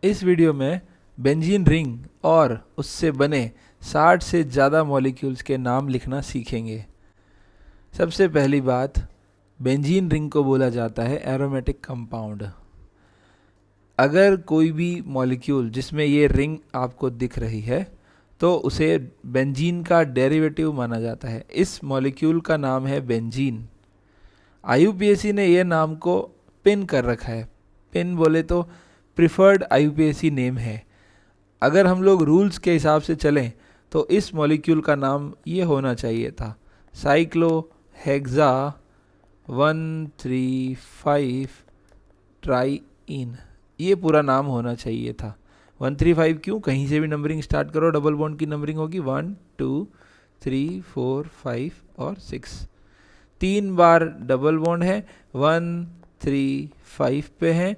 इस वीडियो में benzene ring और उससे बने 60 से ज़्यादा मॉलिक्यूल्स के नाम लिखना सीखेंगे। सबसे पहली बात, बेंजीन रिंग को बोला जाता है एरोमेटिक कंपाउंड। अगर कोई भी मॉलिक्यूल जिसमें ये रिंग आपको दिख रही है तो उसे बेंजीन का डेरिवेटिव माना जाता है। इस मॉलिक्यूल का नाम है बेंजीन। आईयूपीएसी ने ये नाम को पिन कर रखा है। पिन बोले तो प्रिफर्ड आईयूपीएसी नेम है। अगर हम लोग रूल्स के हिसाब से चलें तो इस मॉलिक्यूल का नाम ये होना चाहिए था, साइक्लोहेक्सा 135 ट्राईइन। ये पूरा नाम होना चाहिए था। 135 क्यों? कहीं से भी नंबरिंग स्टार्ट करो, डबल बॉन्ड की नंबरिंग होगी 1 2 3 4 5 और 6। 3 बार डबल बॉन्ड है, 1 3 5 पे है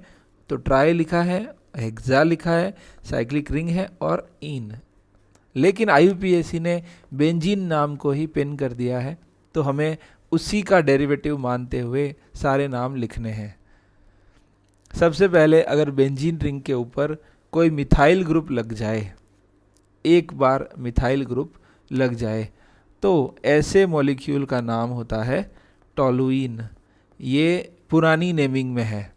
तो ट्राई लिखा है, हेक्सा लिखा है, साइक्लिक रिंग है और इन। लेकिन आईयूपीएसी ने बेंजीन नाम को ही पिन कर दिया है, तो हमें उसी का डेरिवेटिव मानते हुए सारे नाम लिखने हैं। सबसे पहले अगर बेंजीन रिंग के ऊपर कोई मिथाइल ग्रुप लग जाए, एक बार मिथाइल ग्रुप लग जाए, तो ऐसे मॉलिक्यूल का नाम होता है टॉलुइन। ये पुरानी नेमिंग में है।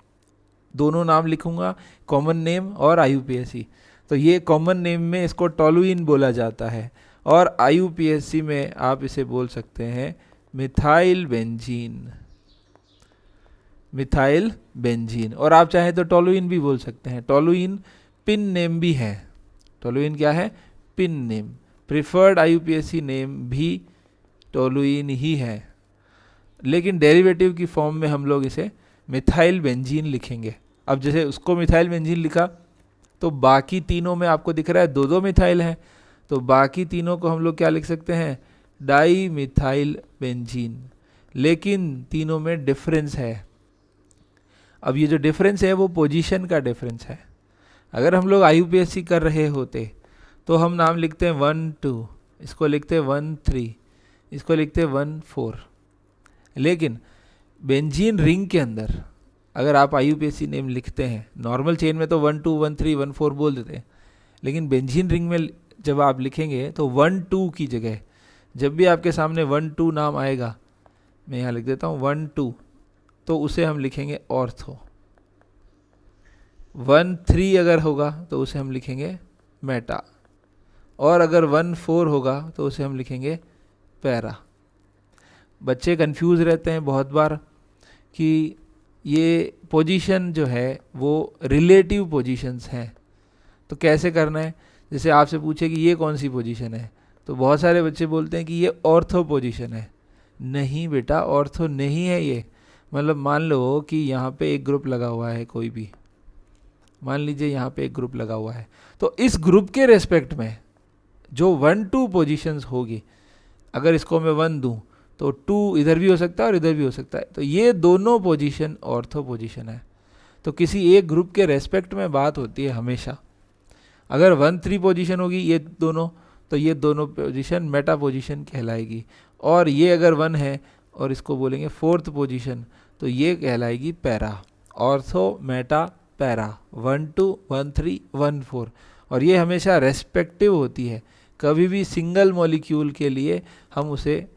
दोनों नाम लिखूंगा, कॉमन नेम और आईयूपीएसी। तो ये कॉमन नेम में इसको टॉलुइन बोला जाता है और आईयूपीएसी में आप इसे बोल सकते हैं मिथाइल बेंजीन। मिथाइल बेंजीन, और आप चाहें तो टॉलुइन भी बोल सकते हैं। टॉलुइन पिन नेम भी है। टॉलुइन क्या है? Pin name. Preferred IUPAC name भी टॉलुइन ही है, लेकिन डेरिवेटिव की फॉर्म में हम लोग इसे मिथाइल बेंजीन लिखेंगे। अब जैसे उसको मिथाइल बेंजीन लिखा तो बाकी तीनों में आपको दिख रहा है दो दो मिथाइल हैं, तो बाकी तीनों को हम लोग क्या लिख सकते हैं? Di methyl benzene. लेकिन तीनों में डिफरेंस है। अब ये जो डिफरेंस है वो पोजीशन का डिफरेंस है। अगर हम लोग आईयूपीएसी कर रहे होते तो हम नाम लिखते हैं 1 2, इसको लिखते हैं 1 3, इसको लिखते हैं 1 4। लेकिन बेंजीन रिंग के अंदर अगर आप आईयूपीएसी नेम लिखते हैं, नॉर्मल चेन में तो 1 2 1 3 1 4 बोल देते हैं, लेकिन बेंजीन रिंग में जब आप लिखेंगे तो 1 2 की जगह जब भी आपके सामने 1 2 नाम आएगा, मैं यहाँ लिख देता हूँ 1 2, तो उसे हम लिखेंगे ऑर्थो। 1 3 अगर होगा तो उसे हम लिखेंगे मेटा, और अगर 1 4 होगा तो उसे हम लिखेंगे पैरा। बच्चे कंफ्यूज रहते हैं बहुत बार कि ये पोजीशन जो है वो रिलेटिव पोजीशंस हैं, तो कैसे करना है? जैसे आपसे पूछे कि ये कौन सी पोजीशन है, तो बहुत सारे बच्चे बोलते हैं कि ये ऑर्थो पोजीशन है। नहीं बेटा, ऑर्थो नहीं है ये। मतलब मान लो कि यहाँ पे एक ग्रुप लगा हुआ है, कोई भी मान लीजिए यहाँ पे एक ग्रुप लगा हुआ है, तो इस ग्रुप के रेस्पेक्ट में जो 1 2 पोजीशंस होगी, अगर इसको मैं 1 दूं तो 2 इधर भी हो सकता है और इधर भी हो सकता है, तो ये दोनों पोजीशन ऑर्थो पोजीशन है। तो किसी एक ग्रुप के रेस्पेक्ट में बात होती है हमेशा। अगर 1 3 पोजीशन होगी ये दोनों, तो ये दोनों पोजीशन मेटा पोजीशन कहलाएगी। और ये अगर 1 है और इसको बोलेंगे 4th पोजीशन, तो ये कहलाएगी पैरा। Ortho Meta para, 1 2 1 3 1 4। और ये हमेशा रेस्पेक्टिव होती है। कभी भी सिंगल मॉलिक्यूल के लिए हम उसे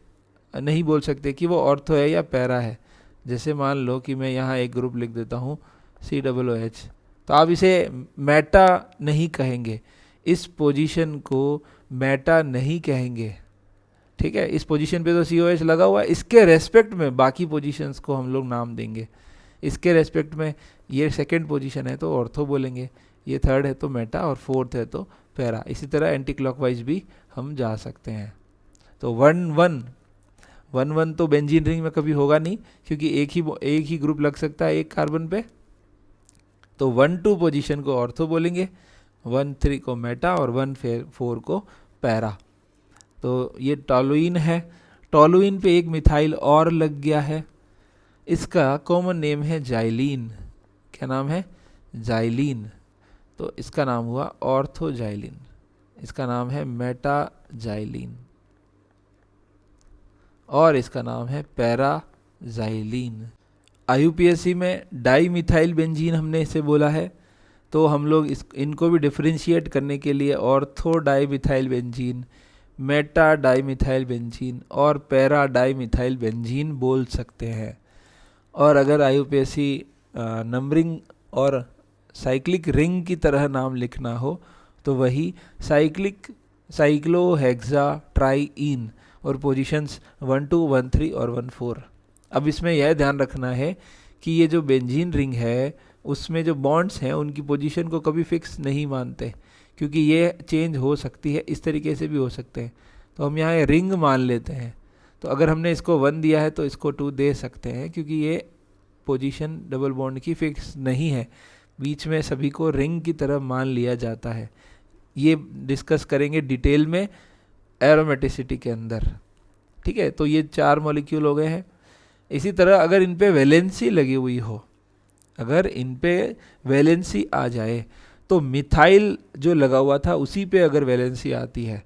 नहीं बोल सकते कि वो ऑर्थो है या पैरा है। जैसे मान लो कि मैं यहाँ एक ग्रुप लिख देता हूँ COOH, तो आप इसे मेटा नहीं कहेंगे, इस पोजीशन को मेटा नहीं कहेंगे। ठीक है, इस पोजीशन पे तो COH लगा हुआ है, इसके रेस्पेक्ट में बाकी पोजीशंस को हम लोग नाम देंगे। इसके रेस्पेक्ट में ये सेकंड पोजीशन है तो ऑर्थो बोलेंगे, ये थर्ड है तो मेटा, और फोर्थ है तो पैरा। इसी तरह एंटी क्लॉकवाइज भी हम जा सकते हैं। तो 1 1 तो बेंजीन रिंग में कभी होगा नहीं, क्योंकि एक ही ग्रुप लग सकता है एक कार्बन पे। तो 1 2 पोजीशन को ऑर्थो बोलेंगे, 1 3 को मेटा और 1 4 को पैरा। तो ये टॉलुइन है। टॉलुइन पे एक मिथाइल और लग गया है, इसका कॉमन नेम है जाइलीन। क्या नाम है? जाइलीन। तो इसका नाम हुआ ऑर्थोजाइलिन, इसका नाम है मेटाजाइलिन, और इसका नाम है पैराजाइलिन। आईयूपीएसी में डाई मिथाइल बेंजीन हमने इसे बोला है, तो हम लोग इनको भी डिफरेंशिएट करने के लिए ortho dimethyl benzene, Meta dimethyl benzene और पैरा डाईमिथाइल बेंजीन बोल सकते हैं। और अगर IUPAC नंबरिंग और साइक्लिक रिंग की तरह नाम लिखना हो तो वही साइक्लोहेक्सा ट्राईइन और पोजीशंस 1, 2, 1, 3 और 1, 4। अब इसमें यह ध्यान रखना है कि ये जो बेंजीन रिंग है उसमें जो बॉन्ड्स हैं उनकी पोजीशन को कभी फिक्स नहीं मानते, क्योंकि ये चेंज हो सकती है, इस तरीके से भी हो सकते हैं। तो हम यहाँ रिंग मान लेते हैं। तो अगर हमने इसको 1 दिया है तो इसको 2 दे सकते हैं, क्योंकि ये पोजीशन डबल बॉन्ड की फिक्स नहीं है, बीच में सभी को रिंग की तरह मान लिया जाता है। ये डिस्कस करेंगे डिटेल में एरोमेटिसिटी के अंदर, ठीक है। तो ये 4 मॉलिक्यूल हो गए हैं। इसी तरह अगर इन पे वैलेंसी लगी हुई हो, अगर इन पे वैलेंसी आ जाए तो मिथाइल जो लगा हुआ था उसी पे अगर वैलेंसी आती है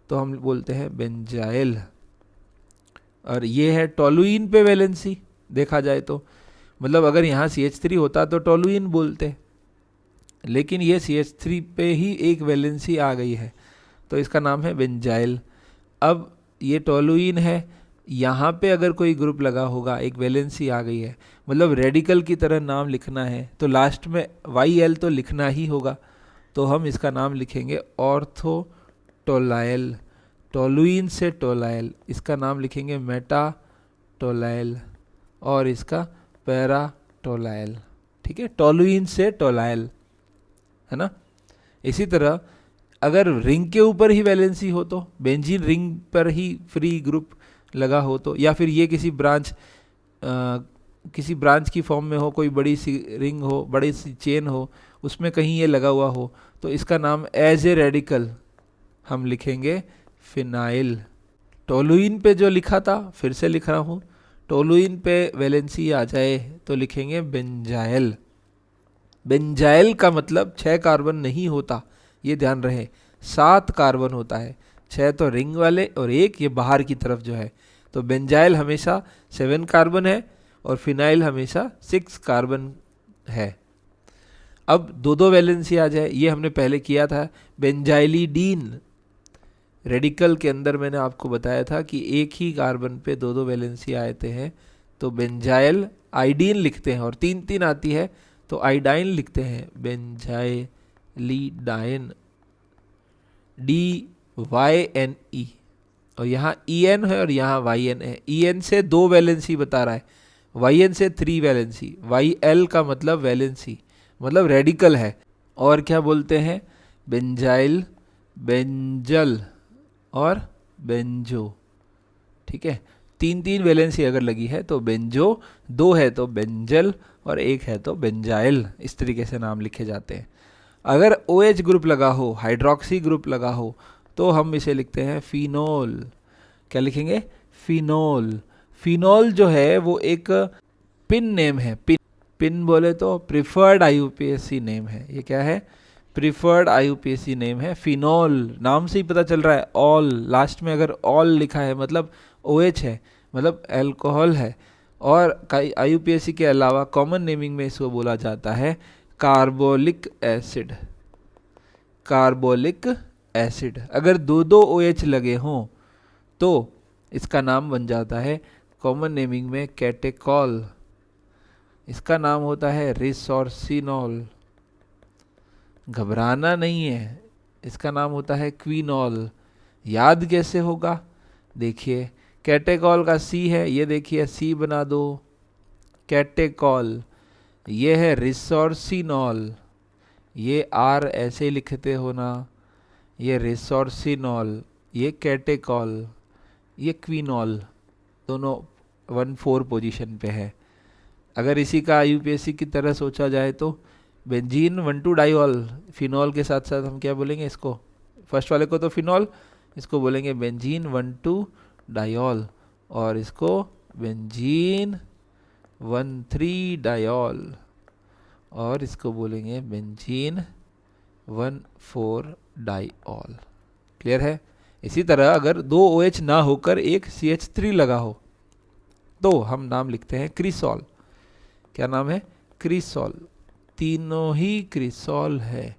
तो हम बोलते हैं बेंजाइल। और ये है टोलुइन पे वैलेंसी देखा जाए तो, मतलब अगर यहाँ CH3 होता तो टोलुइन बोलते, लेकिन ये CH3 पे ही एक वैलेंसी आ गई है तो इसका नाम है बेंजाइल। अब ये टोलुइन है, यहाँ पे अगर कोई ग्रुप लगा होगा, एक वैलेंसी आ गई है, मतलब रेडिकल की तरह नाम लिखना है तो लास्ट में YL तो लिखना ही होगा, तो हम इसका नाम लिखेंगे ऑर्थो टोलाइल। टोलुइन से टोलाइल, इसका नाम लिखेंगे मेटा टोलाइल और इसका पैरा टोलाइल, ठीक है। टोलुइन से टोलाइल, है ना। इसी तरह अगर रिंग के ऊपर ही वैलेंसी हो तो, बेंजीन रिंग पर ही फ्री ग्रुप लगा हो तो, या फिर ये किसी ब्रांच की फॉर्म में हो, कोई बड़ी सी रिंग हो, बड़ी सी चेन हो, उसमें कहीं ये लगा हुआ हो, तो इसका नाम एज ए रेडिकल हम लिखेंगे फिनाइल। टोलुइन पे जो लिखा था फिर से लिख रहा हूँ, टोलुइन पे वैलेंसी आ जाए तो लिखेंगे बेंजाइल। बेंजाइल का मतलब 6 कार्बन नहीं होता, ये ध्यान रहे, 7 कार्बन होता है। 6 तो रिंग वाले और 1 ये बाहर की तरफ जो है, तो बेंजाइल हमेशा 7 कार्बन है और फिनाइल हमेशा 6 कार्बन है। अब 2 वैलेंसी आ जाए, ये हमने पहले किया था। बेंजाइलिडीन रेडिकल के अंदर मैंने आपको बताया था कि एक ही कार्बन पे 2 वैलेंसी आते हैं, तो बेंजाइल आइडीन लिखते हैं, और 3 आती है तो आइडाइन लिखते हैं, बेंजाइलिडाइन, DYNE, और यहाँ EN है और यहाँ YN है। EN से 2 वैलेंसी बता रहा है, YN से 3 वैलेंसी, YL का मतलब वैलेंसी, मतलब रेडिकल है। और क्या बोलते हैं, बेंजाइल, बेंजल और बेंजो, ठीक है। 3 वैलेंसी अगर लगी है तो बेंजो, 2 है तो बेंजल और 1 है तो बेंजाइल, इस तरीके से नाम लिखे जाते हैं। अगर OH ग्रुप लगा हो, हाइड्रोक्सी ग्रुप लगा हो, तो हम इसे लिखते हैं फिनोल। क्या लिखेंगे, फिनोल। फिनोल जो है वो एक पिन नेम है, पिन बोले तो प्रिफर्ड IUPAC नेम है। ये क्या है, प्रिफर्ड IUPAC नेम है फिनोल। नाम से ही पता चल रहा है, ऑल, लास्ट में अगर ऑल लिखा है मतलब OH है, मतलब अल्कोहल है। और IUPAC के अलावा कॉमन नेमिंग में इसको बोला जाता है कार्बोलिक एसिड। कार्बोलिक एसिड, अगर 2 OH लगे हों तो इसका नाम बन जाता है कॉमन नेमिंग में कैटेकॉल। इसका नाम होता है रिसोर्सिनॉल। घबराना नहीं है, इसका नाम होता है क्विनॉल। याद कैसे होगा, देखिए कैटेकॉल का C है, ये देखिए C बना दो, कैटेकॉल। ये है रिसोर्सिनॉल, ये R ऐसे लिखते हो ना, ये रिसोर्सिनॉल, ये कैटेकॉल, ये क्विनॉल, दोनों 1,4 पोजीशन पे है। अगर इसी का IUPAC की तरह सोचा जाए तो बेंजीन 1,2 डाइऑल, फिनॉल के साथ साथ हम क्या बोलेंगे इसको, फर्स्ट वाले को तो फिनॉल, इसको बोलेंगे बेंजीन 1,2 डाइऑल, और इसको बेंजीन 1,3 डाइऑल, और इसको बोलेंगे बेंजीन 1,4 डाइऑल। क्लियर है। इसी तरह अगर 2 OH ना होकर एक CH3 लगा हो तो हम नाम लिखते हैं क्रिसॉल। क्या नाम है, क्रिसॉल। तीनों ही क्रिसॉल है।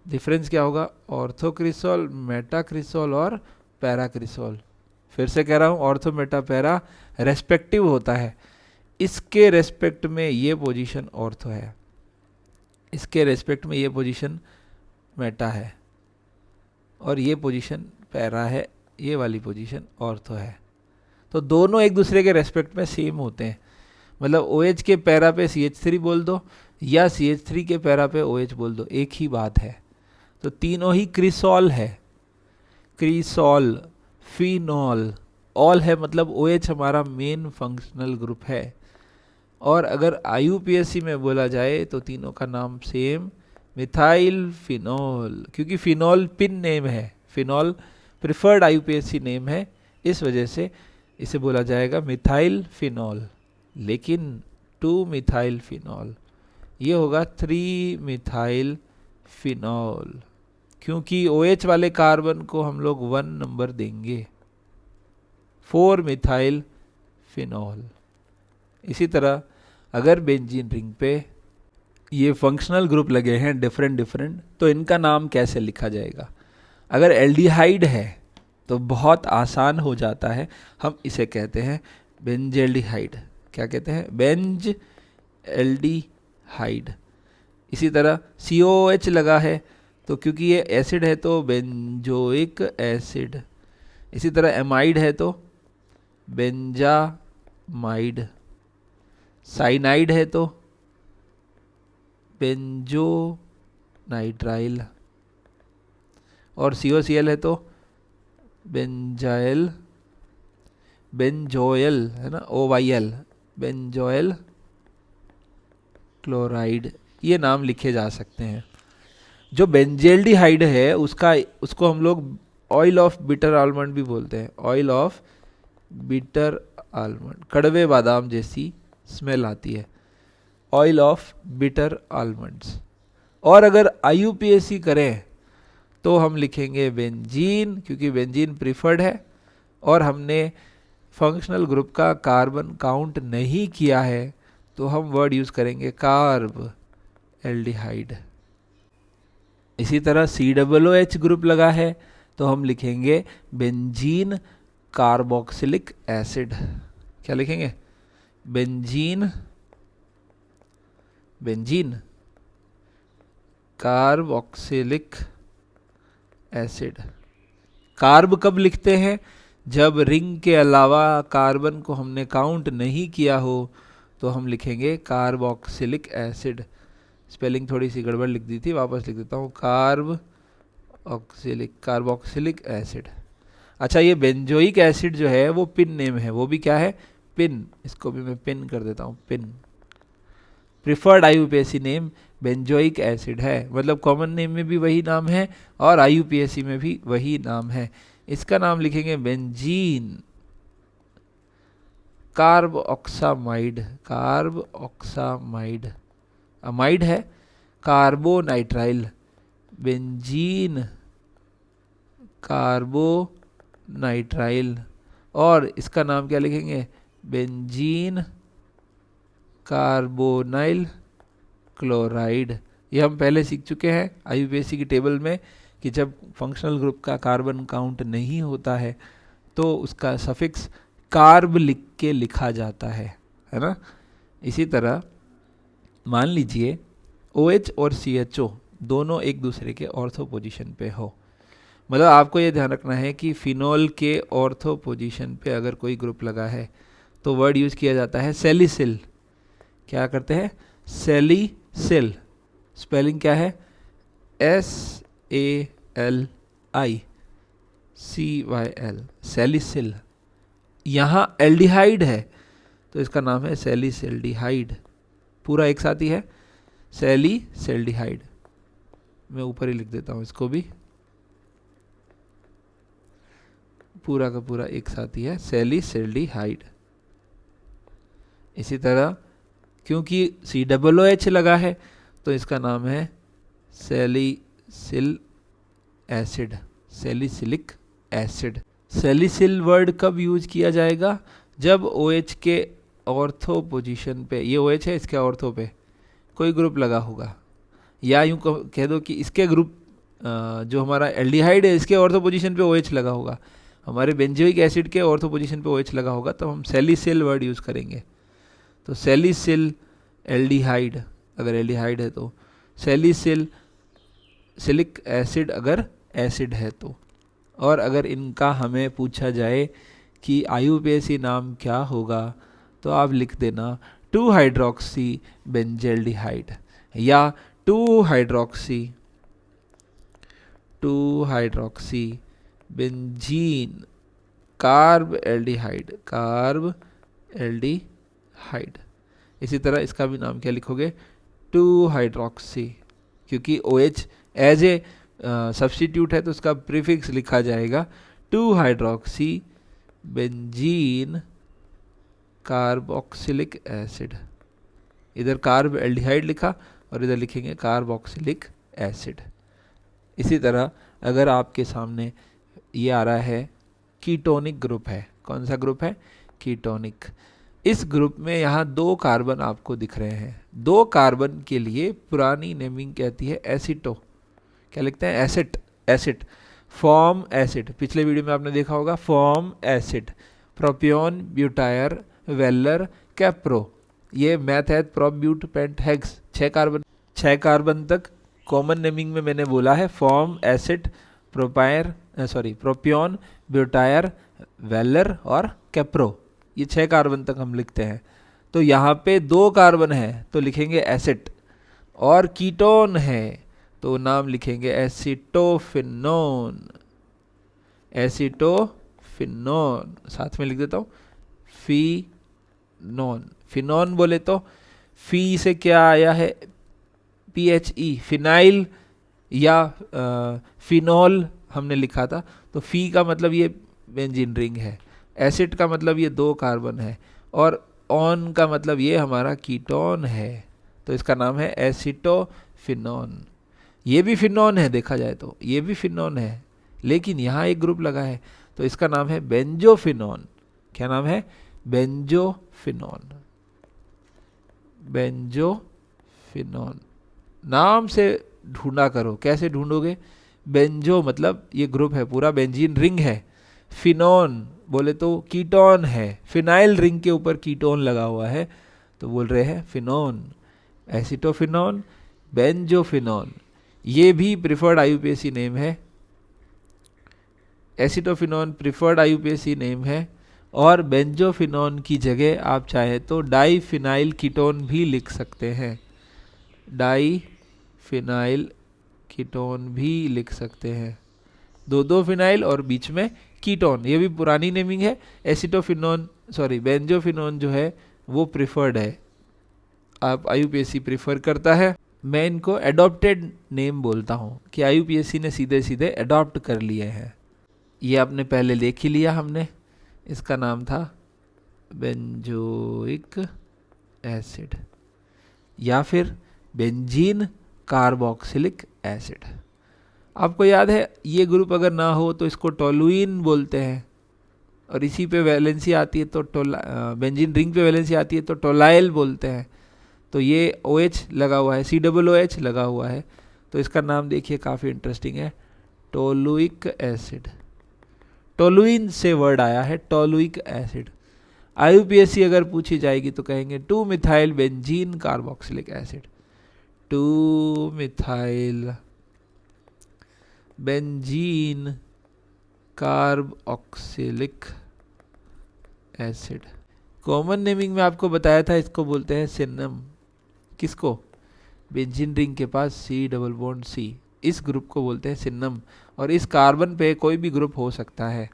डिफरेंस क्या होगा? ऑर्थोक्रिसॉल, मेटाक्रिसॉल और पैराक्रिसॉल। फिर से कह रहा हूँ, ऑर्थो मेटा पैरा रेस्पेक्टिव होता है। इसके रेस्पेक्ट में ये पोजीशन ऑर्थो है, इसके रेस्पेक्ट में ये पोजीशन मेटा है, और ये पोजीशन पैरा है, ये वाली पोजीशन ऑर्थो है। तो दोनों एक दूसरे के रेस्पेक्ट में सेम होते हैं। मतलब OH के पैरा पे CH3 बोल दो या CH3 के पैरा पे OH बोल दो, एक ही बात है। तो तीनों ही क्रिसॉल है। क्रिसॉल, फिनॉल, ऑल है मतलब OH हमारा मेन फंक्शनल ग्रुप है। और अगर IUPAC में बोला जाए तो तीनों का नाम सेम, मिथाइल फिनॉल, क्योंकि फिनॉल पिन नेम है, फिनॉल प्रिफर्ड IUPAC नेम है, इस वजह से इसे बोला जाएगा मिथाइल फिनॉल। लेकिन 2 मिथाइल फिनॉल, ये होगा 3 मिथाइल फिनॉल, क्योंकि OH वाले कार्बन को हम लोग 1 नंबर देंगे। 4 मिथाइल फिनॉल। इसी तरह अगर बेंजीन रिंग पे ये फंक्शनल ग्रुप लगे हैं डिफरेंट डिफरेंट, तो इनका नाम कैसे लिखा जाएगा? अगर एल्डिहाइड है तो बहुत आसान हो जाता है, हम इसे कहते हैं बेंजेल्डिहाइड। क्या कहते हैं? Benz aldehyde. इसी तरह COOH लगा है तो क्योंकि ये एसिड है तो बेंजोइक एसिड। इसी तरह एमाइड है तो बेंजामाइड। साइनाइड है तो बेंजोनाइट्राइल। और COCl है तो बेंजाइल, बेंजोयल है ना, OYL, बेंजोयल क्लोराइड। ये नाम लिखे जा सकते हैं। जो बेंजेल्डिहाइड है उसको हम लोग ऑयल ऑफ बिटर आलमंड भी बोलते हैं। ऑयल ऑफ बिटर आलमंड, कड़वे बादाम जैसी स्मेल आती है, ऑयल ऑफ बिटर आलमंड्स। और अगर IUPAC करें तो हम लिखेंगे बेंजीन, क्योंकि बेंजीन प्रिफर्ड है और हमने फंक्शनल ग्रुप का कार्बन काउंट नहीं किया है, तो हम वर्ड यूज करेंगे कार्ब एल्डिहाइड। इसी तरह COOH ग्रुप लगा है तो हम लिखेंगे बेंजीन कार्बोक्सिलिक एसिड। क्या लिखेंगे? Benzene carboxylic acid. कार्ब कब लिखते हैं? जब रिंग के अलावा कार्बन को हमने काउंट नहीं किया हो तो हम लिखेंगे कार्बोक्सिलिक एसिड। स्पेलिंग थोड़ी सी गड़बड़ लिख दी थी, वापस लिख देता हूँ, कार्बोक्सिलिक एसिड। अच्छा, ये बेंजोइक एसिड जो है वो पिन नेम है, वो भी क्या है? पिन। इसको भी मैं पिन कर देता हूँ, pin. Preferred IUPAC name benzoic acid है, मतलब कॉमन नेम में भी वही नाम है और IUPAC में भी वही नाम है। इसका नाम लिखेंगे बेंजीन कार्बोक्सामाइड। अमाइड है कार्बोनाइट्राइल, बेंजीन कार्बोनाइट्राइल। और इसका नाम क्या लिखेंगे? Benzene carbonyl chloride. ये हम पहले सीख चुके हैं IUPAC की टेबल में कि जब फंक्शनल ग्रुप का कार्बन काउंट नहीं होता है तो उसका सफिक्स कार्ब लिख के लिखा जाता है ना। इसी तरह मान लीजिए OH और CHO दोनों एक दूसरे के ऑर्थो पोजीशन पे हो, मतलब आपको ये ध्यान रखना है कि फिनॉल के ऑर्थो पोजीशन पे अगर कोई ग्रुप लगा है तो वर्ड यूज किया जाता है सेलिसिल। क्या करते हैं? सेलिसिल। स्पेलिंग क्या है? SALICYL, सेलिसिल। यहाँ एल्डिहाइड है तो इसका नाम है सेलिसिल्डिहाइड। पूरा एक साथ ही है, सेलिसिल्डिहाइड। मैं ऊपर ही लिख देता हूँ इसको भी, पूरा का पूरा एक साथ ही है, सेलिसिल्डिहाइड। इसी तरह क्योंकि COOH लगा है तो इसका नाम है salicyl acid, salicylic acid. Salicyl word कब यूज किया जाएगा? जब OH के ऑर्थो पोजीशन पे, ये OH है, इसके ऑर्थो पे कोई ग्रुप लगा होगा, या यूँ कह दो कि इसके ग्रुप जो हमारा एल्डिहाइड है इसके ऑर्थो पोजीशन पे OH लगा होगा, हमारे बेंजोइक एसिड के ऑर्थो पोजीशन पे OH लगा होगा, तो हम सैलिसिल वर्ड यूज़ करेंगे। तो सैलिसिल एल्डिहाइड अगर एल्डिहाइड है तो, सैलिसिल सिलिक एसिड अगर एसिड है तो। और अगर इनका हमें पूछा जाए कि IUPAC नाम क्या होगा, तो आप लिख देना 2 हाइड्रोक्सी बेंजेल्डिहाइड या 2 हाइड्रोक्सी बेंजीन कार्ब एल्डिहाइड। इसी तरह इसका भी नाम क्या लिखोगे, 2 हाइड्रोक्सी, क्योंकि OH एज ए सब्स्टिट्यूट है तो उसका प्रीफिक्स लिखा जाएगा 2 हाइड्रोक्सी बेंजीन कार्बोक्सिलिक एसिड। इधर कार्ब एल्डिहाइड लिखा और इधर लिखेंगे कार्बोक्सिलिक एसिड। इसी तरह अगर आपके सामने ये आ रहा है कीटोनिक ग्रुप है, कौन सा ग्रुप है, कीटोनिक। इस ग्रुप में यहाँ 2 कार्बन आपको दिख रहे हैं। 2 कार्बन के लिए पुरानी नेमिंग कहती है एसिटो, क्या लिखते हैं, एसिड, फॉर्म एसिड। पिछले वीडियो में आपने देखा होगा form acid, propion, butyr, valer, capro, ये मैथ है, prop, but, pent, hex, 6 carbon तक कॉमन नेमिंग में मैंने बोला है, form acid, propion, butyr, valer और कैप्रो, ये 6 कार्बन तक हम लिखते हैं। तो यहाँ पे 2 कार्बन है तो लिखेंगे एसिड, और कीटोन है तो नाम लिखेंगे एसिटोफिनोन, साथ में लिख देता हूँ फिनोन। फिनोन बोले तो फी से क्या आया है, PHE, फिनाइल या फिनॉल हमने लिखा था, तो फी का मतलब ये बेंजीन रिंग है, एसिड का मतलब ये 2 कार्बन है, और ऑन का मतलब ये हमारा कीटोन है, तो इसका नाम है एसिटोफिनोन। ये भी फिनॉन है, देखा जाए तो ये भी फिनॉन है, लेकिन यहाँ एक ग्रुप लगा है तो इसका नाम है बेंजोफिनॉन। क्या नाम है, बेंजोफिनॉन। नाम से ढूंढा करो, कैसे ढूंढोगे, बेंजो मतलब ये ग्रुप है पूरा, बेंजीन रिंग है, फिनॉन बोले तो कीटोन है, फिनाइल रिंग के ऊपर कीटोन लगा हुआ है तो बोल रहे हैं फिनॉन, एसिटोफिनॉन, बेंजोफिनॉन। ये भी प्रिफर्ड IUPAC नेम है, एसिटोफिनॉन प्रिफर्ड IUPAC नेम है, और बेंजोफिनॉन की जगह आप चाहे तो डाईफिनाइल कीटोन भी लिख सकते हैं, डाईफिनाइल कीटोन भी लिख सकते हैं, 2 फिनाइल और बीच में कीटोन, ये भी पुरानी नेमिंग है। बेंजोफिनॉन जो है वो प्रिफर्ड है, आप IUPAC प्रिफर करता है। मैं इनको एडॉप्टेड नेम बोलता हूँ कि IUPAC ने सीधे सीधे एडॉप्ट कर लिए हैं। ये आपने पहले देख ही लिया हमने, इसका नाम था बेंजोइक एसिड या फिर बेंजीन कार्बोक्सिलिक एसिड। आपको याद है ये ग्रुप अगर ना हो तो इसको टोलुइन बोलते हैं, और इसी पे वैलेंसी आती है तो बेंजीन रिंग पे वैलेंसी आती है तो टोलाइल बोलते हैं। तो ये OH लगा हुआ है, COOH लगा हुआ है, तो इसका नाम देखिए काफ़ी इंटरेस्टिंग है, टोलुइक एसिड। टोलुइन से वर्ड आया है, टोलुइक एसिड। IUPAC अगर पूछी जाएगी तो कहेंगे 2 methyl benzene carboxylic acid, 2 methyl benzene carboxylic acid. Common naming में आपको बताया था इसको बोलते हैं सिनम, किसको, बेंजीन रिंग के पास C+C, इस ग्रुप को बोलते हैं सिनम, और इस कार्बन पे कोई भी ग्रुप हो सकता है,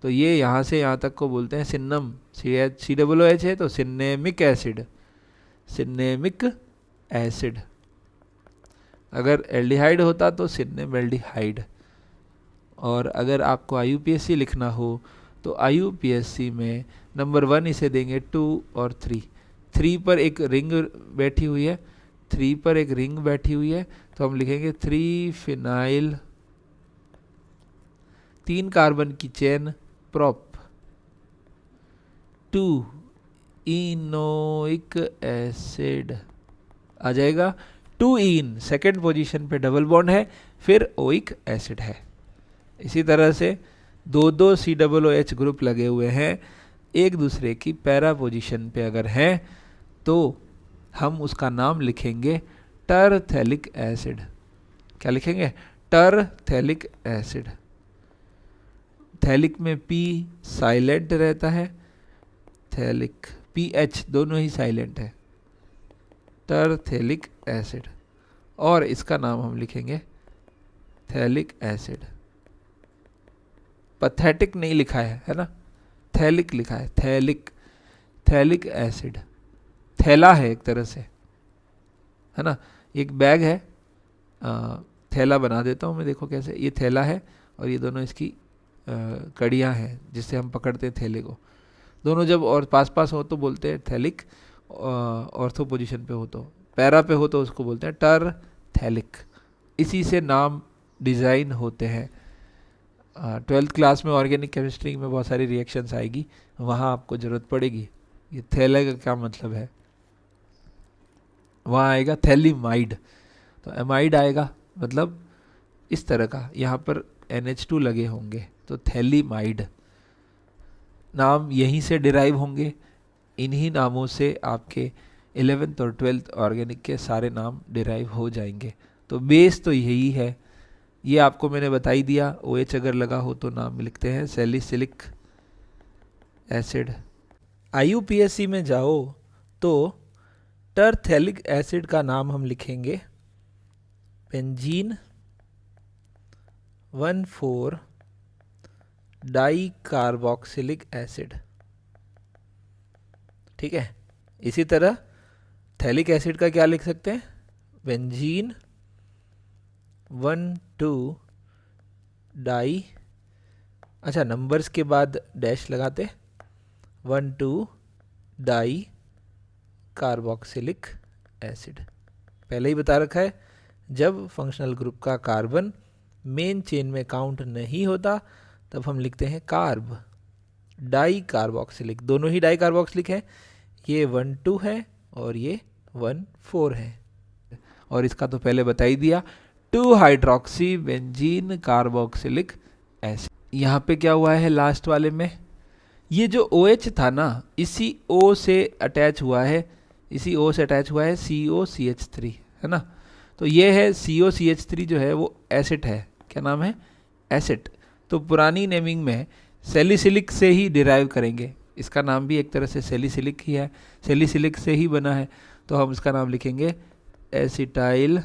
तो ये यहाँ से यहाँ तक को बोलते हैं सिन्नम। COOH है तो सिन्नेमिक एसिड, अगर एल्डिहाइड होता तो सिन्नेमेल्डिहाइड। और अगर आपको IUPAC लिखना हो तो IUPAC में नंबर 1 इसे देंगे, 2 और 3 पर एक रिंग बैठी हुई है, 3 पर एक रिंग बैठी हुई है तो हम लिखेंगे 3 फिनाइल, 3 कार्बन की चेन, प्रोप, 2 इनोइक एसिड। आ जाएगा। 2ene सेकेंड पोजीशन पे डबल बॉन्ड है, फिर ओइक एसिड है। इसी तरह से दो दो COOH ग्रुप लगे हुए हैं, एक दूसरे की पैरा पोजीशन पे अगर हैं तो हम उसका नाम लिखेंगे टरथैलिक एसिड। क्या लिखेंगे? टरथैलिक एसिड। थैलिक में P साइलेंट रहता है, थैलिक PH दोनों ही साइलेंट है, टरथैलिक एसिड। और इसका नाम हम लिखेंगे थैलिक एसिड। पैथेटिक नहीं लिखा है ना, थैलिक लिखा है, थैलिक, थैलिक एसिड। थैला है एक तरह से, है ना। एक बैग है, थैला बना देता हूँ मैं, देखो कैसे, ये थैला है और ये दोनों इसकी कड़ियाँ हैं जिससे हम पकड़ते हैं थैले को। दोनों जब और पास पास हो तो बोलते हैं थैलिक, ऑर्थो पोजीशन पे हो तो, पैरा पे हो तो उसको बोलते हैं टर थैलिक। इसी से नाम डिज़ाइन होते हैं। 12th क्लास में ऑर्गेनिक केमिस्ट्री में बहुत सारी रिएक्शंस आएगी, वहाँ आपको ज़रूरत पड़ेगी ये थैले का क्या मतलब है। वहाँ आएगा थैलीमाइड, तो एमाइड आएगा, मतलब इस तरह का, यहाँ पर NH2 लगे होंगे तो थैलीमाइड। नाम यहीं से डिराइव होंगे, इन्हीं नामों से आपके 11th और 12th ऑर्गेनिक के सारे नाम डिराइव हो जाएंगे। तो बेस तो यही है, ये आपको मैंने बता ही दिया। OH अगर लगा हो तो नाम लिखते हैं सैलिसिलिक एसिड। IUPAC में जाओ तो टरथैलिक एसिड का नाम हम लिखेंगे बेंजीन 1,4 डाइकार्बोक्सिलिक एसिड। ठीक है, इसी तरह थैलिक एसिड का क्या लिख सकते हैं? बेंजीन 1,2 डाई, अच्छा नंबर्स के बाद डैश लगाते, 1,2 डाई कार्बोक्सिलिक एसिड। पहले ही बता रखा है, जब फंक्शनल ग्रुप का कार्बन मेन चेन में काउंट नहीं होता तब हम लिखते हैं कार्ब। डाई कार्बोक्सिलिक, दोनों ही डाई कार्बोक्सिलिक है, ये 1,2 है और ये 1,4 है। और इसका तो पहले बता ही दिया, 2 हाइड्रोक्सी बेंजीन कार्बोक्सिलिक एसिड। यहाँ पे क्या हुआ है लास्ट वाले में, ये जो OH था ना, इसी O से अटैच हुआ है, इसी O से अटैच हुआ है COCH3, है ना। तो ये है COCH3 जो है वो एसिड है, क्या नाम है? एसिड। तो पुरानी नेमिंग में सैलिसिलिक से ही डिराइव करेंगे, इसका नाम भी एक तरह से सैलिसिलिक ही है, सैलिसिलिक से ही बना है, तो हम इसका नाम लिखेंगे एसिटाइल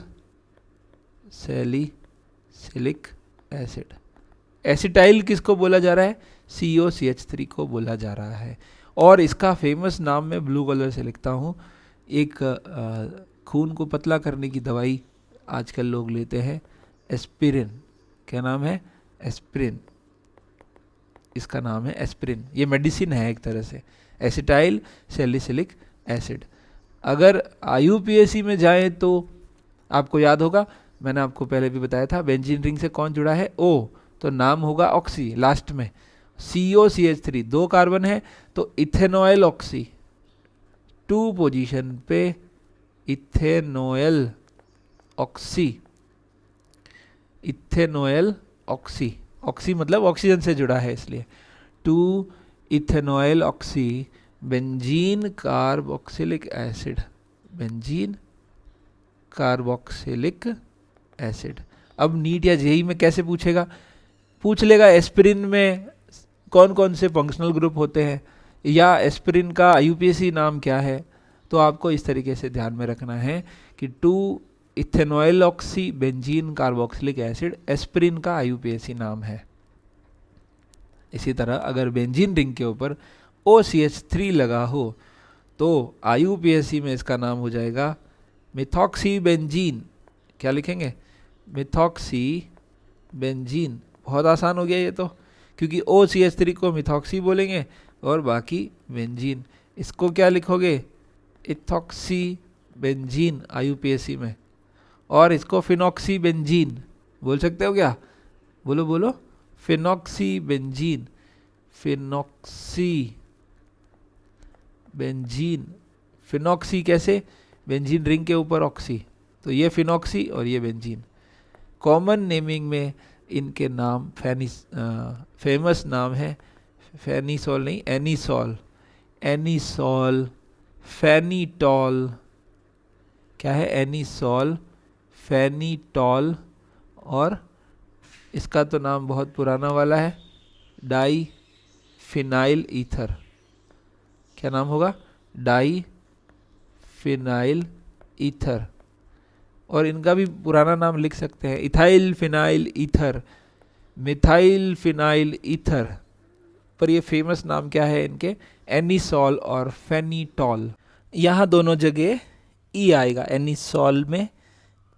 सैलिसिलिक एसिड। एसिटाइल किसको बोला जा रहा है? COCH3 को बोला जा रहा है। और इसका फेमस नाम मैं ब्लू कलर से लिखता हूँ, एक खून को पतला करने की दवाई आजकल लोग लेते हैं, एस्पिरिन। क्या नाम है? एस्पिरिन, इसका नाम है एस्पिरिन, ये मेडिसिन है एक तरह से, एसिटाइल सैलिसिलिक एसिड। अगर IUPAC में जाएं तो आपको याद होगा, मैंने आपको पहले भी बताया था, बेंजीन रिंग से कौन जुड़ा है? O, तो नाम होगा ऑक्सी लास्ट में। COCH3 2 कार्बन है तो इथेनॉयल ऑक्सी, 2 पोजीशन पे ethanoyl oxy, ethanoyl oxy, oxy मतलब ऑक्सीजन से जुड़ा है इसलिए 2 ethanoyl oxy benzene carboxylic acid, benzene carboxylic acid. अब नीट या जेई में कैसे पूछेगा? पूछ लेगा एस्पिरिन में कौन कौन से फंक्शनल ग्रुप होते हैं, या एस्पिरिन का IUPAC नाम क्या है। तो आपको इस तरीके से ध्यान में रखना है कि 2 ethanoyl oxy benzene carboxylic acid aspirin का IUPAC नाम है। इसी तरह अगर बेंजीन रिंग के ऊपर OCH3 लगा हो तो IUPAC में इसका नाम हो जाएगा मिथॉक्सी बेंजीन। क्या लिखेंगे? Methoxy benzene. बहुत आसान हो गया ये तो, क्योंकि OCH3 को मिथॉक्सी बोलेंगे और बाकी बेंजीन। इसको क्या लिखोगे? इथॉक्सी बेंजीन IUPAC में। और इसको फिनॉक्सी बेंजीन बोल सकते हो क्या? बोलो बोलो, phenoxy benzene, phenoxy benzene. Phenoxy कैसे? बेंजीन रिंग के ऊपर ऑक्सी, तो ये फिनॉक्सी और ये बेंजीन। कॉमन नेमिंग में इनके नाम फेमस नाम है फेनिसॉल नहीं, एनिसॉल, एनिसॉल, फेनिटॉल, क्या है, एनिसॉल, फेनिटॉल, और इसका तो नाम बहुत पुराना वाला है, डाई फिनाइल ईथर। क्या नाम होगा, डाई फिनाइल ईथर। और इनका भी पुराना नाम लिख सकते हैं, ethyl phenyl ether, methyl phenyl ether. पर ये फेमस नाम क्या है इनके, एनिसॉल और फेनिटॉल। यहाँ दोनों जगह ई आएगा, एनिसॉल में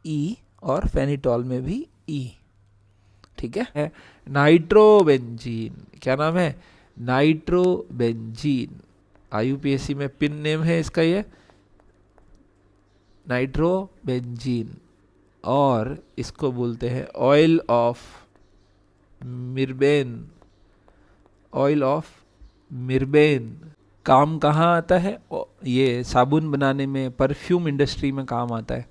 ई और फेनिटॉल में भी ई। ठीक है। नाइट्रोबेंजीन, क्या नाम है, नाइट्रोबेंजीन। IUPAC में पिन नेम है इसका ये, नाइट्रोबेंजीन। और इसको बोलते हैं ऑयल ऑफ मिर्बेन, ऑयल ऑफ मिर्बेन। काम कहाँ आता है, ये साबुन बनाने में, परफ्यूम इंडस्ट्री में काम आता है।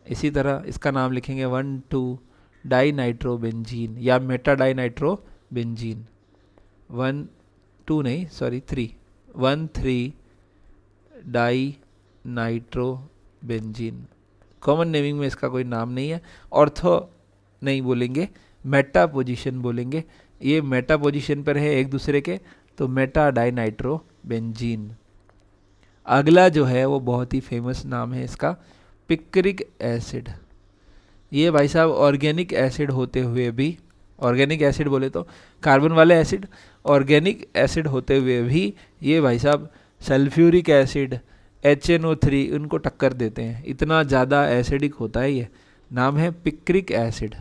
इसी तरह इसका नाम लिखेंगे 1,2 डाइनाइट्रोबेंजीन या मेटाडाइनाइट्रोबेंजीन। 1,2 नहीं, सॉरी 3, 1,3 डाइनाइट्रोबेंजीन। कॉमन नेमिंग में इसका कोई नाम नहीं है। ऑर्थो नहीं बोलेंगे, मेटा पोजीशन बोलेंगे। ये मेटा पोजीशन पर है एक दूसरे के, तो मेटा डाइनाइट्रोबेंजीन। अगला जो है वो बहुत ही फेमस नाम है इसका, पिक्रिक एसिड। ये भाई साहब ऑर्गेनिक एसिड होते हुए भी, ऑर्गेनिक एसिड बोले तो कार्बन वाले एसिड, ऑर्गेनिक एसिड होते हुए भी ये भाई साहब सल्फ्यूरिक एसिड, HNO3 उनको टक्कर देते हैं, इतना ज़्यादा एसिडिक होता है ये। नाम है पिक्रिक एसिड।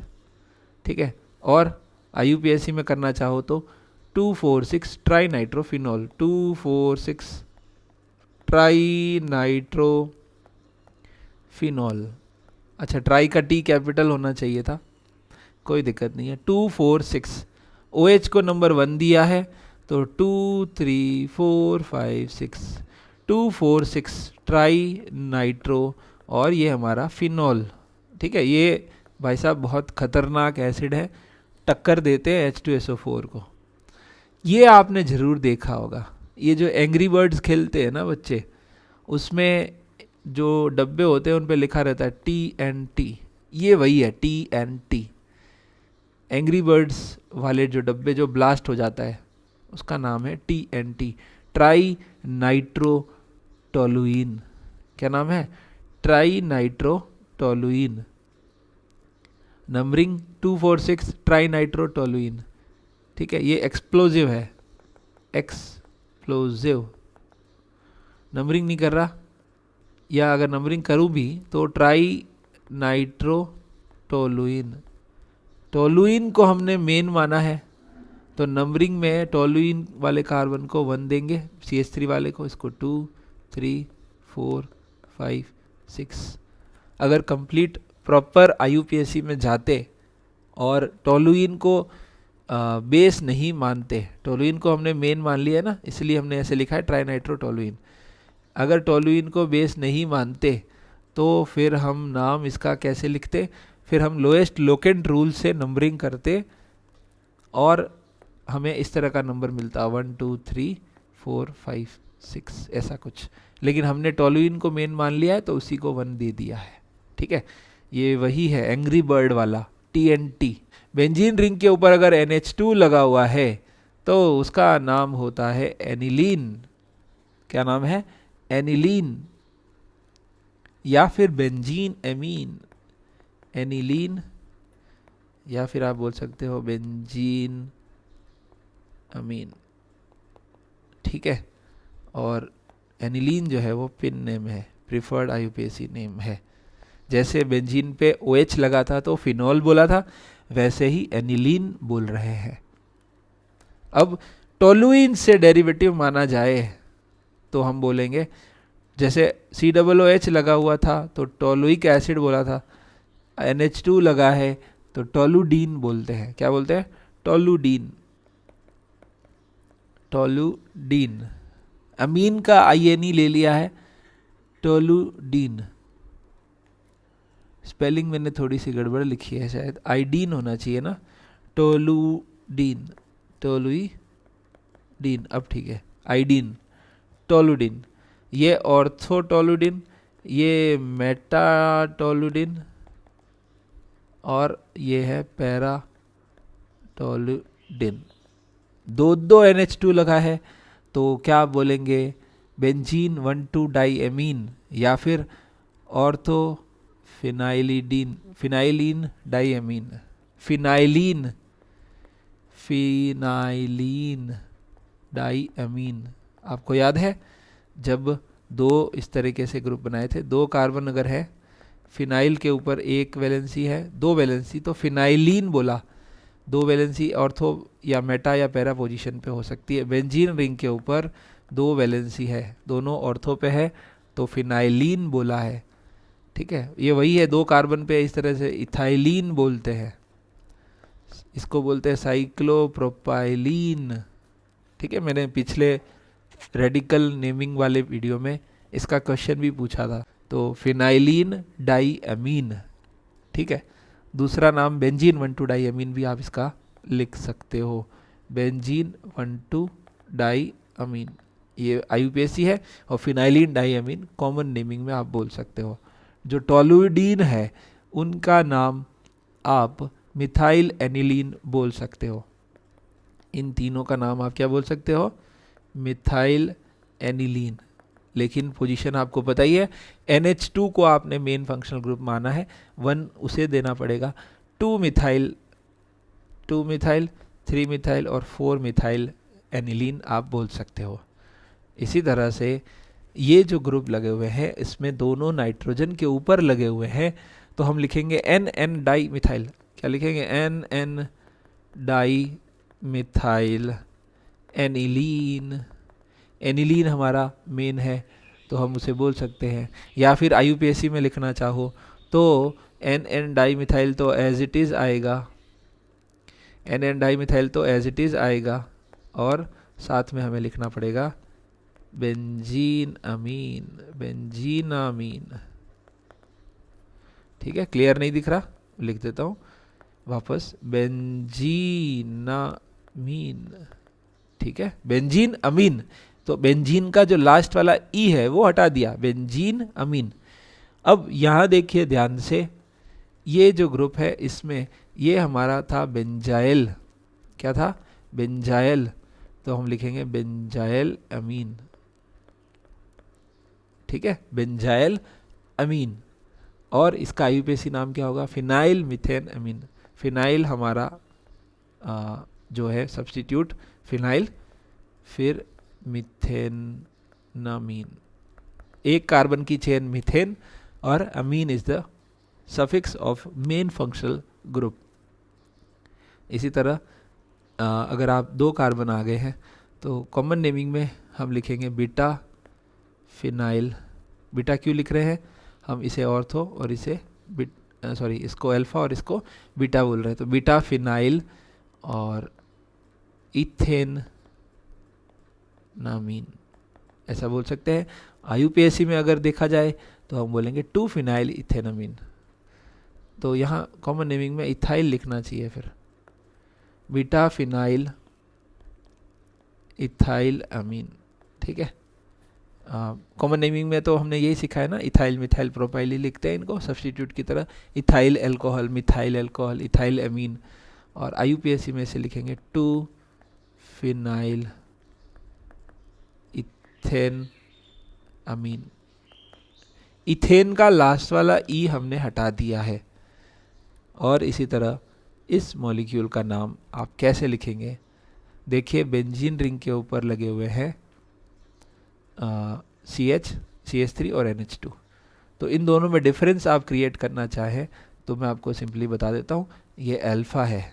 ठीक है। और IUPAC में करना चाहो तो 2,4,6 ट्राइनाइट्रोफिनॉल, 2,4,6 ट्राइनाइट्रोफिनॉल। अच्छा, ट्राई का टी कैपिटल होना चाहिए था, कोई दिक्कत नहीं है। 2,4,6 OH को नंबर 1 दिया है, तो 2, 3, 4, 5, 6, 2,4,6 ट्राई नाइट्रो, और ये हमारा फिनॉल। ठीक है। ये भाई साहब बहुत खतरनाक एसिड है, टक्कर देते हैं H2SO4 को। ये आपने ज़रूर देखा होगा, ये जो एंग्री बर्ड्स खेलते हैं ना बच्चे, उसमें जो डब्बे होते हैं उन पे लिखा रहता है TNT, ये वही है TNT। एंग्री बर्ड्स वाले जो डब्बे जो ब्लास्ट हो जाता है उसका नाम है TNT, ट्राई नाइट्रोटोलुइन। क्या नाम है, try nitrotoluene. Numbering 2,4,6 try nitrotoluene. ठीक है। ये एक्सप्लोजिव है, एक्सप्लोजिव। नंबरिंग नहीं कर रहा, या अगर नंबरिंग करूँ भी तो ट्राई नाइट्रोटोलुइन। टोलुइन को हमने मेन माना है, तो नंबरिंग में टोलुइन वाले कार्बन को 1 देंगे, CH3 वाले को, इसको 2, 3, 4, 5, 6। अगर कंप्लीट प्रॉपर IUPAC में जाते और टोलुइन को बेस नहीं मानते, टोलुइन को हमने मेन मान लिया है ना, इसलिए हमने ऐसे लिखा है ट्राइनाइट्रोटोलुइन। अगर टोलुइन को बेस नहीं मानते तो फिर हम नाम इसका कैसे लिखते, फिर हम लोएस्ट लोकेंट रूल से नंबरिंग करते और हमें इस तरह का नंबर मिलता 1, 2, 3, 4, 5, 6 ऐसा कुछ। लेकिन हमने टोलुइन को मेन मान लिया है तो उसी को 1 दे दिया है। ठीक है। ये वही है एंग्री बर्ड वाला TNT। बेंजीन रिंग के ऊपर अगर NH2 लगा हुआ है तो उसका नाम होता है एनिलीन। क्या नाम है, एनिलीन, या फिर बेंजीन एमीन, एनिलीन, या फिर आप बोल सकते हो बेंजीन अमीन। ठीक है। और एनिलीन जो है वो पिन नेम है, प्रिफर्ड IUPAC नेम है। जैसे बेंजीन पे OH लगा था तो फिनॉल बोला था, वैसे ही एनिलीन बोल रहे हैं। अब टोलुइन से डेरिवेटिव माना जाए तो हम बोलेंगे, जैसे COOH लगा हुआ था तो टोलुइक एसिड बोला था, NH2 लगा है तो टोलुडीन बोलते हैं। क्या बोलते हैं, टोलुडीन, टोलुडीन। अमीन का INE ले लिया है टोलुडीन, स्पेलिंग मैंने थोड़ी सी गड़बड़ लिखी है, शायद आइडीन होना चाहिए ना, टोलुडीन, टोलुडीन, अब ठीक है, आइडीन, टोलुडीन, ये ऑर्थोटोलुडीन, ये मेटाटोलुडीन, और ये है पैराटोलुडीन। दो दो NH2 लगा है, तो क्या आप बोलेंगे, बेंजीन 1,2 डाईएमीन, या फिर ऑर्थो फिनाइलिडीन, फिनाइलिन डाईएमीन, फिनाइलिन, फिनाइलिन डाईएमीन। आपको याद है जब दो इस तरीके से ग्रुप बनाए थे, दो कार्बन अगर है, फिनाइल के ऊपर एक वैलेंसी है, दो वैलेंसी, तो फिनाइलिन बोला, दो वैलेंसी ऑर्थो या मेटा या पैरा पोजीशन पे हो सकती है। बेंजीन रिंग के ऊपर दो वैलेंसी है, दोनों ऑर्थो पे है, तो फिनाइलिन बोला है, ठीक है। ये वही है, दो कार्बन पे इस तरह से इथाइलिन बोलते हैं, इसको बोलते हैं साइक्लोप्रोपाइलीन, ठीक है। मैंने पिछले रेडिकल नेमिंग वाले वीडियो में इसका क्वेश्चन भी पूछा था। तो फिनाइलिन डाईएमीन, ठीक है। दूसरा नाम बेंजीन 1,2 डाईएमीन भी आप इसका लिख सकते हो, बेंजीन 1,2 डाईएमीन, ये IUPAC है, और फिनाइलिन डाईएमीन कॉमन नेमिंग में आप बोल सकते हो। जो टोलुडीन है उनका नाम आप मिथाइल एनिलीन बोल सकते हो। इन तीनों का नाम आप क्या बोल सकते हो, मिथाइल एनिलीन। लेकिन पोजीशन आपको पता ही है, NH2 को आपने मेन फंक्शनल ग्रुप माना है, 1 उसे देना पड़ेगा, 2 मिथाइल, 3 मिथाइल और 4 मिथाइल एनिलीन आप बोल सकते हो। इसी तरह से ये जो ग्रुप लगे हुए हैं इसमें दोनों नाइट्रोजन के ऊपर लगे हुए हैं, तो हम लिखेंगे NN डाई मिथाइल, क्या लिखेंगे, NN di methyl aniline. Aniline हमारा मेन है तो हम उसे बोल सकते हैं, या फिर IUPAC में लिखना चाहो तो NN डाई मिथाइल तो एज इट इज़ आएगा, NN डाई मिथाइल तो एज इट इज़ आएगा, और साथ में हमें लिखना पड़ेगा बेंजीन अमीन, बेंजीनामीन, ठीक है। क्लियर नहीं दिख रहा, लिख देता हूँ वापस, बेंजीनामीन, ठीक है, बेंजीन अमीन। तो बेंजीन का जो लास्ट वाला ई है वो हटा दिया, बेंजीन अमीन। अब यहाँ देखिए ध्यान से, ये जो ग्रुप है इसमें ये हमारा था बेंजाइल, क्या था, बेंजाइल, तो हम लिखेंगे बेंजाइल अमीन, ठीक है, बेंजाइल अमीन। और इसका IUPAC नाम क्या होगा, फिनाइल मीथेन अमीन। फिनाइल हमारा जो है सब्स्टिट्यूट फिनाइल, फिर मिथेनामीन, एक कार्बन की चेन मिथेन, और amine is the suffix of main functional group. इसी तरह अगर आप दो कार्बन आ गए हैं तो कॉमन नेमिंग में हम लिखेंगे बीटा फिनाइल। बीटा क्यों लिख रहे हैं, हम इसे ऑर्थो और इसे इसको अल्फा और इसको बीटा बोल रहे हैं, तो बीटा फिनाइल और इथेन नामीन ऐसा बोल सकते हैं। IUPAC में अगर देखा जाए तो हम बोलेंगे 2 फिनाइल इथेनामीन, तो यहाँ कॉमन नेमिंग में इथाइल लिखना चाहिए, फिर बीटा फिनाइल इथाइल अमीन, ठीक है। कॉमन नेमिंग में तो हमने यही सीखा है ना, इथाइल मिथाइल प्रोपाइल ही लिखते हैं इनको सब्स्टिट्यूट की तरह, ethyl alcohol, methyl alcohol, ethyl amine. और IUPAC में से लिखेंगे 2 फिनाइल इथेन अमीन। इथेन का लास्ट वाला ई हमने हटा दिया है। और इसी तरह इस मॉलिक्यूल का नाम आप कैसे लिखेंगे, देखिए बेंजीन रिंग के ऊपर लगे हुए हैं CH3 और NH2, तो इन दोनों में डिफरेंस आप क्रिएट करना चाहें तो मैं आपको सिंपली बता देता हूँ, ये अल्फा है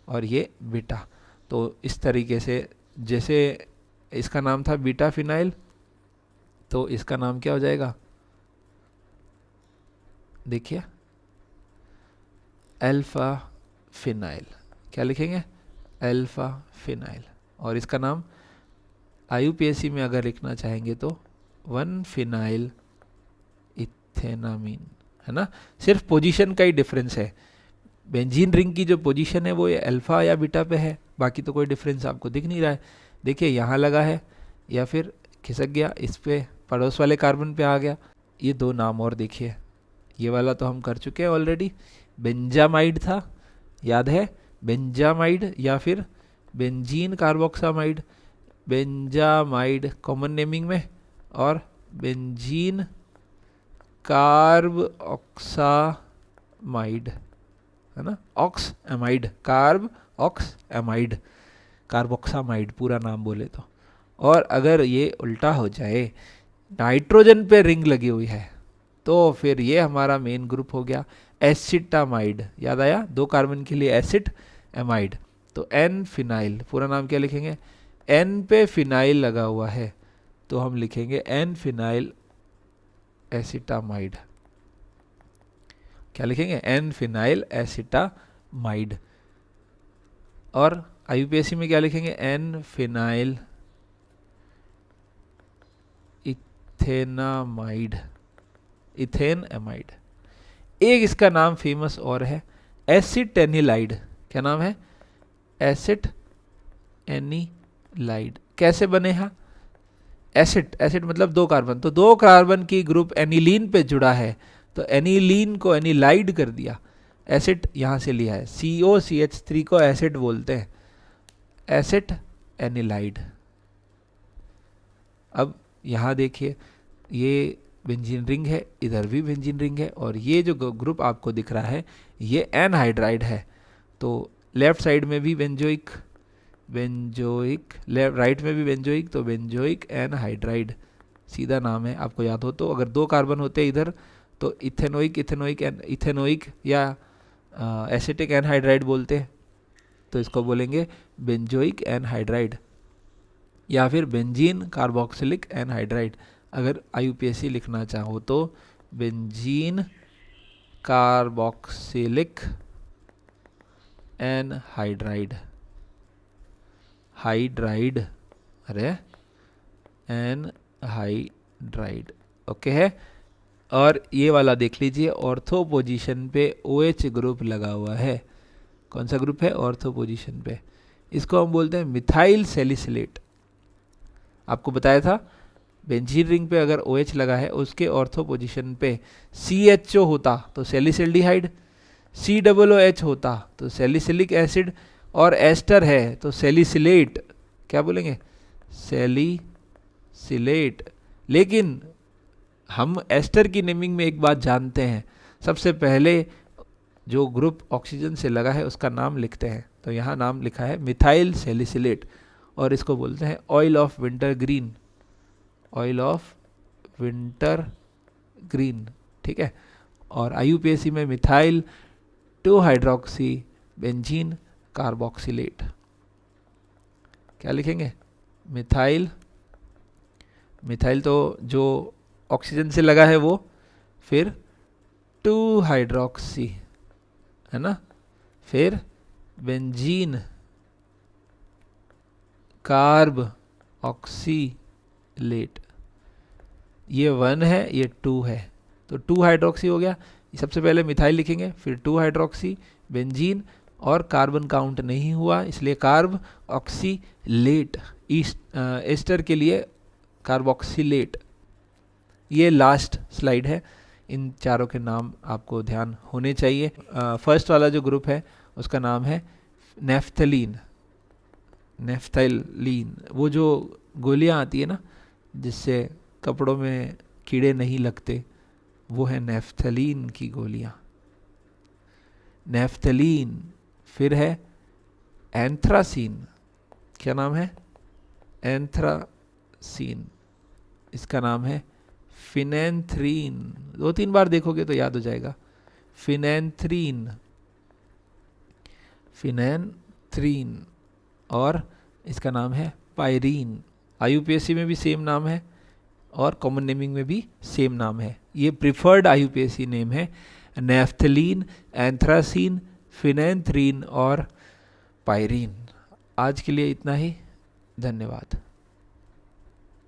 और ये बीटा। तो इस तरीके से, जैसे इसका नाम था बीटा फिनाइल, तो इसका नाम क्या हो जाएगा, देखिए अल्फा फिनाइल, क्या लिखेंगे, अल्फा फिनाइल। और इसका नाम IUPAC में अगर लिखना चाहेंगे तो 1 फिनाइल इथेनामीन, है ना। सिर्फ पोजीशन का ही डिफरेंस है। बेंजीन रिंग की जो पोजीशन है वो ये अल्फा या बीटा पे है, बाकी तो कोई डिफरेंस आपको दिख नहीं रहा है। देखिए यहाँ लगा है या फिर खिसक गया, इस पे पड़ोस वाले कार्बन पे आ गया। ये दो नाम और देखिए, ये वाला तो हम कर चुके हैं ऑलरेडी, बेंजामाइड था, याद है, बेंजामाइड या फिर benzene carboxamide, benzamide common naming में, और बेंजीन कार्ब ऑक्सामाइड, है ना, ox amide, carb ox amide, carboxamide पूरा नाम बोले तो। और अगर ये उल्टा हो जाए, नाइट्रोजन पे रिंग लगी हुई है, तो फिर ये हमारा मेन ग्रुप हो गया एसिटामाइड। याद आया, 2 कार्बन के लिए एसिड एमाइड, तो एन फिनाइल, पूरा नाम क्या लिखेंगे, एन पे फिनाइल लगा हुआ है तो हम लिखेंगे एन फिनाइल एसिटामाइड। क्या लिखेंगे, एन फिनाइल एसिटामाइड। और आईयूपीएसी में क्या लिखेंगे, N phenyl ethanamide, ethane amide. एक इसका नाम फेमस और है, एसिटेनिलाइड। क्या नाम है, एसिड एनिलाइड। कैसे बने, हाँ, एसिड, एसिड मतलब 2 कार्बन, तो 2 कार्बन की ग्रुप एनिलीन पे जुड़ा है, तो एनिलीन को एनिलाइड कर दिया, एसिड यहाँ से लिया है, COCH3 को एसिड बोलते हैं, एसिड एनिलाइड। अब यहाँ देखिए, ये बेंजीन रिंग है, इधर भी बेंजीन रिंग है, और ये जो ग्रुप आपको दिख रहा है ये एनहाइड्राइड है। तो लेफ्ट साइड में भी बेंजोइक, बेंजोइक, लेफ्ट राइट में भी बेंजोइक, तो बेंजोइक एनहाइड्राइड सीधा नाम है, आपको याद हो तो। अगर 2 कार्बन होते इधर तो इथेनोइक, इथेनोइक या एसिटिक एनहाइड्राइड बोलते हैं, तो इसको बोलेंगे बेंजोइक एनहाइड्राइड या फिर बेंजीन कार्बोक्सिलिक एनहाइड्राइड। अगर आईयूपीएसी लिखना चाहो तो बेंजीन कार्बोक्सिलिक एनहाइड्राइड, हाइड्राइड, अरे एनहाइड्राइड, ओके है। और ये वाला देख लीजिए, ऑर्थो पोजीशन पे OH ग्रुप लगा हुआ है। कौन सा ग्रुप है, ऑर्थो पोजीशन पे, इसको हम बोलते हैं मिथाइल सैलिसिलेट। आपको बताया था बेंजीन रिंग पे अगर OH लगा है, उसके ऑर्थो पोजीशन पे CHO होता तो सैलिसिल्डिहाइड, COOH होता तो सैलिसिलिक एसिड, और एस्टर है तो सैलिसिलेट। क्या बोलेंगे, सैलिसिलेट। लेकिन हम एस्टर की नेमिंग में एक बात जानते हैं, सबसे पहले जो ग्रुप ऑक्सीजन से लगा है उसका नाम लिखते हैं, तो यहाँ नाम लिखा है मिथाइल सैलिसिलेट, और इसको बोलते हैं oil of winter green, oil of winter green, ठीक है। और आईयूपीएसी में मिथाइल 2 हाइड्रोक्सी बेंजीन कार्बोक्सिलेट। क्या लिखेंगे, मिथाइल, मिथाइल तो जो ऑक्सीजन से लगा है वो, फिर 2 हाइड्रोक्सी, है ना, फिर बेंजीन कार्ब ऑक्सीलेट। ये 1 है, ये 2 है, तो 2 हाइड्रोक्सी हो गया। सबसे पहले मिथाइल लिखेंगे, फिर 2 हाइड्रोक्सी बेंजीन, और कार्बन काउंट नहीं हुआ इसलिए कार्ब ऑक्सीलेट, एस्टर के लिए कार्बोक्सिलेट। ये लास्ट स्लाइड है, इन चारों के नाम आपको ध्यान होने चाहिए। फर्स्ट वाला जो ग्रुप है उसका नाम है नेफ्थलीन, नेफ्थलीन, वो जो गोलियां आती है ना जिससे कपड़ों में कीड़े नहीं लगते, वो है नेफ्थलीन की गोलियां, नेफ्थलीन। फिर है एंथ्रासीन, क्या नाम है, एंथ्रासीन, इसका नाम है फिनेंथ्रीन। 2-3 बार देखोगे तो याद हो जाएगा, फिनेंथ्रीन, फिनेंथ्रीन। और इसका नाम है पायरीन। आईयूपीएसी में भी सेम नाम है और कॉमन नेमिंग में भी सेम नाम है। ये प्रिफर्ड आईयूपीएसी नेम है, नेफ्थलीन, एंथ्रासीन, फिनेंथ्रीन और पायरीन। आज के लिए इतना ही, धन्यवाद।